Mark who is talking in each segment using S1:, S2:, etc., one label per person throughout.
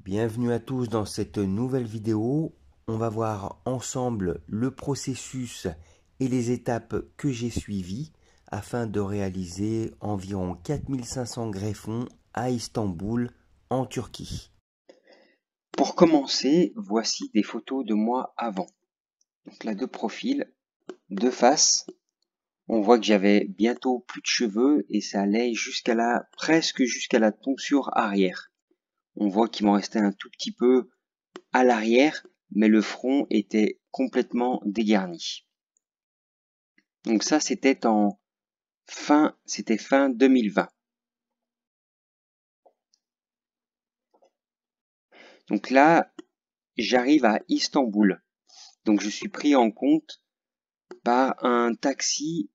S1: Bienvenue à tous dans cette nouvelle vidéo. On va voir ensemble le processus et les étapes que j'ai suivies afin de réaliser environ 4500 greffons à Istanbul, en Turquie.
S2: Pour commencer, voici des photos de moi avant. Donc là, de profil, de face, on voit que j'avais bientôt plus de cheveux et ça allait presque jusqu'à la tonsure arrière. On voit qu'il m'en restait un tout petit peu à l'arrière, mais le front était complètement dégarni. Donc ça, c'était fin 2020. Donc là, j'arrive à Istanbul. Donc je suis pris en compte par un taxi.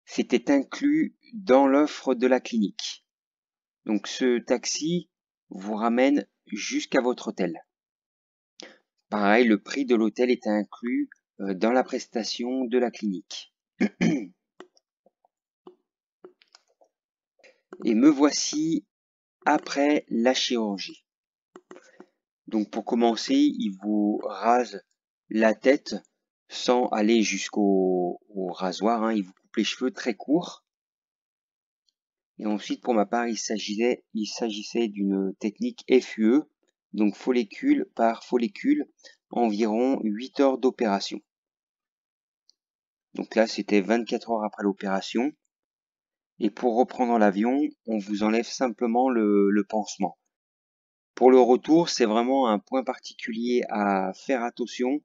S2: C'était inclus dans l'offre de la clinique. Donc ce taxi vous ramène jusqu'à votre hôtel. Pareil, le prix de l'hôtel est inclus dans la prestation de la clinique. Et me voici après la chirurgie. Donc pour commencer, il vous rase la tête sans aller jusqu'au rasoir. Il vous coupe les cheveux très courts. Et ensuite, pour ma part, il s'agissait d'une technique FUE, donc follicule par follicule, environ 8 heures d'opération. Donc là, c'était 24 heures après l'opération. Et pour reprendre l'avion, on vous enlève simplement le pansement. Pour le retour, c'est vraiment un point particulier à faire attention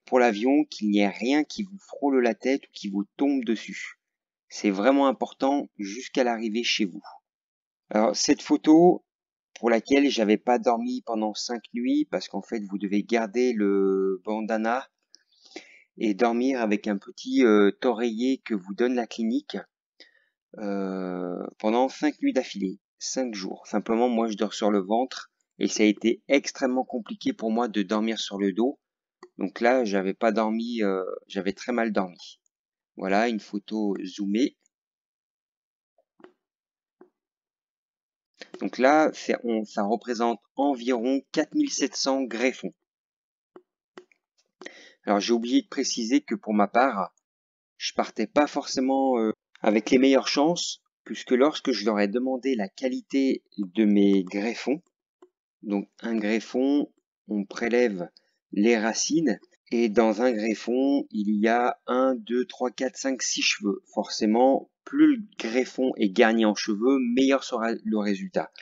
S2: pour l'avion, qu'il n'y ait rien qui vous frôle la tête ou qui vous tombe dessus. C'est vraiment important jusqu'à l'arrivée chez vous. Alors, cette photo, pour laquelle j'avais pas dormi pendant 5 nuits, parce qu'en fait, vous devez garder le bandana et dormir avec un petit oreiller que vous donne la clinique pendant 5 nuits d'affilée, 5 jours. Simplement, moi, je dors sur le ventre et ça a été extrêmement compliqué pour moi de dormir sur le dos. Donc là, j'avais pas dormi, j'avais très mal dormi. Voilà, une photo zoomée. Donc là, ça représente environ 4700 greffons. Alors j'ai oublié de préciser que pour ma part, je partais pas forcément avec les meilleures chances, puisque lorsque je leur ai demandé la qualité de mes greffons, donc un greffon, on prélève les racines, et dans un greffon, il y a 1, 2, 3, 4, 5, 6 cheveux. Forcément, plus le greffon est garni en cheveux, meilleur sera le résultat.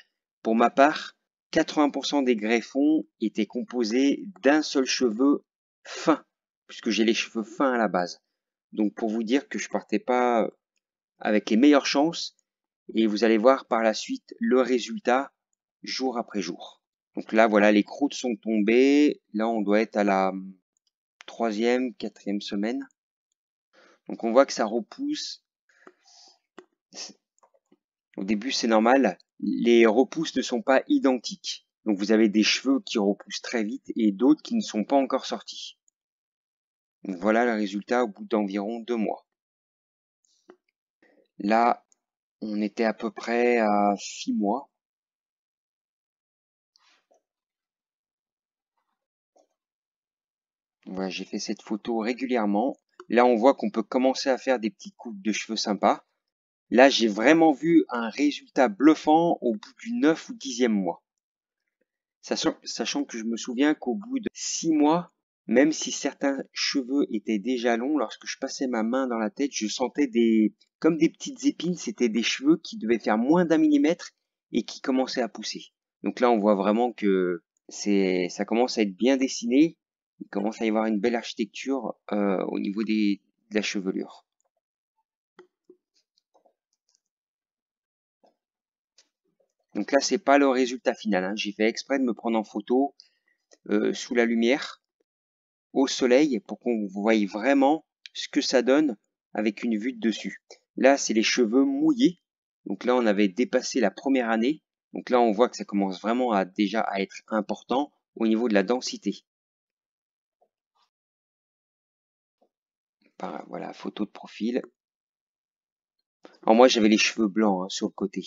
S2: Pour ma part, 80% des greffons étaient composés d'un seul cheveu fin, puisque j'ai les cheveux fins à la base. Donc pour vous dire que je partais pas avec les meilleures chances, et vous allez voir par la suite le résultat jour après jour. Donc là, voilà, les croûtes sont tombées. Là, on doit être à la 3e, 4e semaine. Donc on voit que ça repousse. Au début, c'est normal. Les repousses ne sont pas identiques. Donc vous avez des cheveux qui repoussent très vite et d'autres qui ne sont pas encore sortis. Donc voilà le résultat au bout d'environ 2 mois. Là, on était à peu près à 6 mois. Voilà, j'ai fait cette photo régulièrement. Là, on voit qu'on peut commencer à faire des petites coupes de cheveux sympas. Là, j'ai vraiment vu un résultat bluffant au bout du 9 ou 10e mois. Sachant que je me souviens qu'au bout de 6 mois, même si certains cheveux étaient déjà longs, lorsque je passais ma main dans la tête, je sentais comme des petites épines, c'était des cheveux qui devaient faire moins d'1 millimètre et qui commençaient à pousser. Donc là, on voit vraiment que ça commence à être bien dessiné. Il commence à y avoir une belle architecture au niveau de la chevelure. Donc là, c'est pas le résultat final. J'ai fait exprès de me prendre en photo sous la lumière, au soleil, pour qu'on voie vraiment ce que ça donne avec une vue de dessus. Là, c'est les cheveux mouillés. Donc là, on avait dépassé la première année. Donc là, on voit que ça commence vraiment déjà à être important au niveau de la densité. Voilà, photo de profil. Alors moi, j'avais les cheveux blancs sur le côté.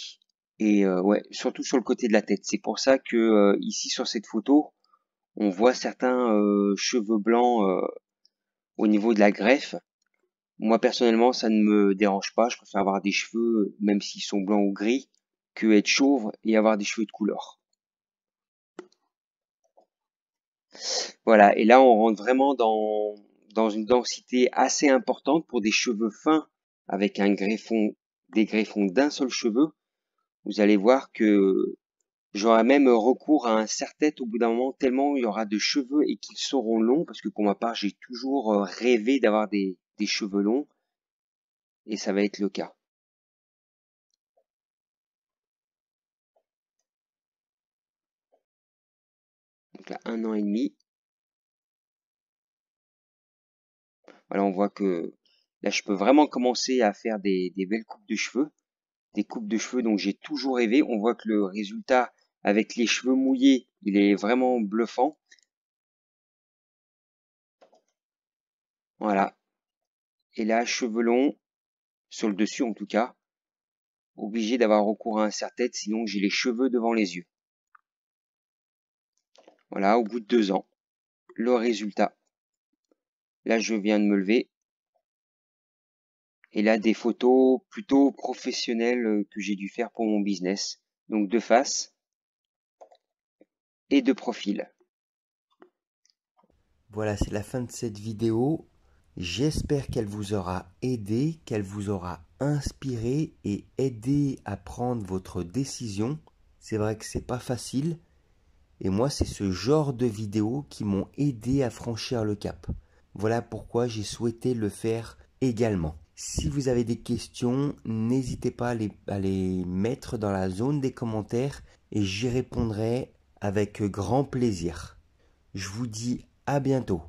S2: Et ouais, surtout sur le côté de la tête. C'est pour ça que ici sur cette photo, on voit certains cheveux blancs au niveau de la greffe. Moi personnellement, ça ne me dérange pas. Je préfère avoir des cheveux, même s'ils sont blancs ou gris, que être chauve et avoir des cheveux de couleur. Voilà, et là on rentre vraiment dans une densité assez importante pour des cheveux fins avec des greffons d'un seul cheveu. Vous allez voir que j'aurai même recours à un serre-tête au bout d'un moment tellement il y aura de cheveux et qu'ils seront longs parce que pour ma part j'ai toujours rêvé d'avoir des cheveux longs et ça va être le cas. Donc là 1 an et demi, voilà on voit que là je peux vraiment commencer à faire des belles coupes de cheveux. Des coupes de cheveux dont j'ai toujours rêvé. On voit que le résultat avec les cheveux mouillés, il est vraiment bluffant. Voilà. Et là, cheveux longs, sur le dessus en tout cas, obligé d'avoir recours à un serre-tête, sinon j'ai les cheveux devant les yeux. Voilà, au bout de 2 ans, le résultat. Là, je viens de me lever. Et là, des photos plutôt professionnelles que j'ai dû faire pour mon business. Donc de face et de profil.
S1: Voilà, c'est la fin de cette vidéo. J'espère qu'elle vous aura aidé, qu'elle vous aura inspiré et aidé à prendre votre décision. C'est vrai que c'est pas facile. Et moi, c'est ce genre de vidéos qui m'ont aidé à franchir le cap. Voilà pourquoi j'ai souhaité le faire également. Si vous avez des questions, n'hésitez pas à les mettre dans la zone des commentaires et j'y répondrai avec grand plaisir. Je vous dis à bientôt.